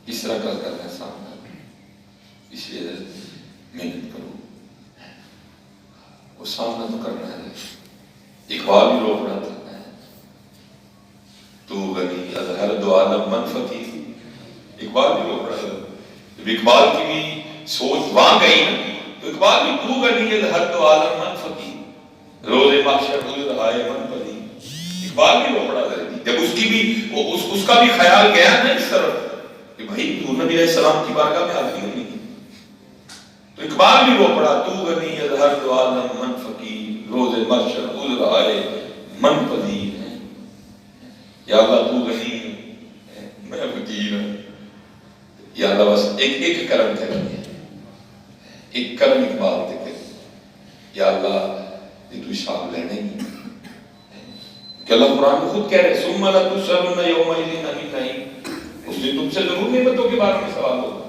کس طرح کا کرنا ہے سامنا، اس لیے محنت کرو، وہ سامنا تو کرنا ہے۔ اقبال بھی روک رہا تھا، تو غنی اظہر دو عالم من فقیر، اقبال بھی روک رہا تھا۔ جب اقبال کی بھی سوچ وہاں گئی نا، تو اقبال بھی تو غنی اظہر دو عالم من فقیر، روز محشر گزر آئے من پذیر، اقبال بھی روک رہا تھا۔ جب اس کی بھی اس کا بھی خیال گیا نا اس طرف کہ بھائی نبی علیہ السلام کی بارگاہ میں حاضری ہونی ہے، تو اقبال بھی رو پڑا، تو غنی اظہر دو عالم من فقیر، روز محشر گزر آئے من پذیر ہے۔ یا اللہ تو غنی ہے، میں فقیر ہوں، یا اللہ بس ایک کرم کریں، ایک کرم اقبال تے کریں، یا اللہ یہ تو حساب لینا ہی ہے کہ اللہ قرآن میں خود کہہ رہے ثم لتسألن یومئذ عن النعیم، اس دن تم سے ضرور نعمتوں کے بارے میں سوال ہوگا۔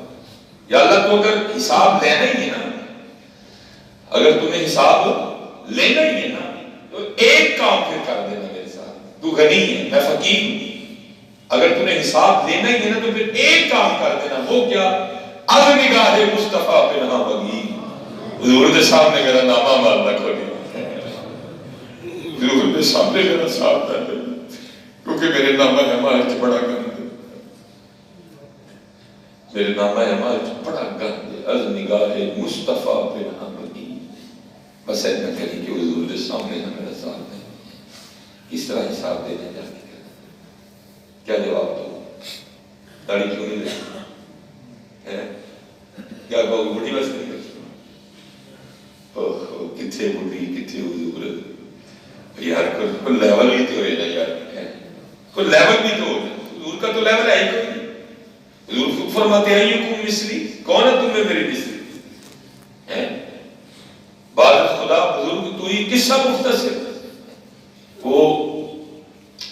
یا اللہ تو اگر حساب لینا ہی ہے نا، اگر تمہیں حساب لینا ہی ہے نا، تو ایک کام پھر کر دینا میرے ساتھ، تو غنی ہے میں فقیر ہوں، اگر تمہیں حساب لینا ہی ہے نا تو پھر ایک کام کر دینا، وہ کیا؟ از نگاہ مصطفیٰ پنہاں بگی، حضور کے سامنے میرا نامہ مالنا کھولی، حضور کے سامنے میرا ساتھ ہے، کیونکہ میرے نامہ ہمارے بڑا گند ہے، میرے نامہ ہمارے بڑا گند ہے، از نگاہ مصطفیٰ پنہاں بگی، بس ایسا کہیں کہ حضور کے سامنے میرا ساتھ ہے۔ کس طرح حساب دینے جاتے ہیں، کیا جواب دو؟ داڑھی کیوں نہیں لے؟ کیا کہو بڑی بس نہیں کرتی؟ کتنے بڑی کتنے حضور، یار کوئی لیول بھی تو ہے نا یار، کوئی لیول بھی تو ہو جائے، حضور کا تو لیول ہے ہی کوئی نہیں۔ حضور خود فرماتے ہیں ایکم مثلی، کون ہے تم میں میری مثلی؟ بعد خدا بزرگ تو ہی قصہ مختصر، وہ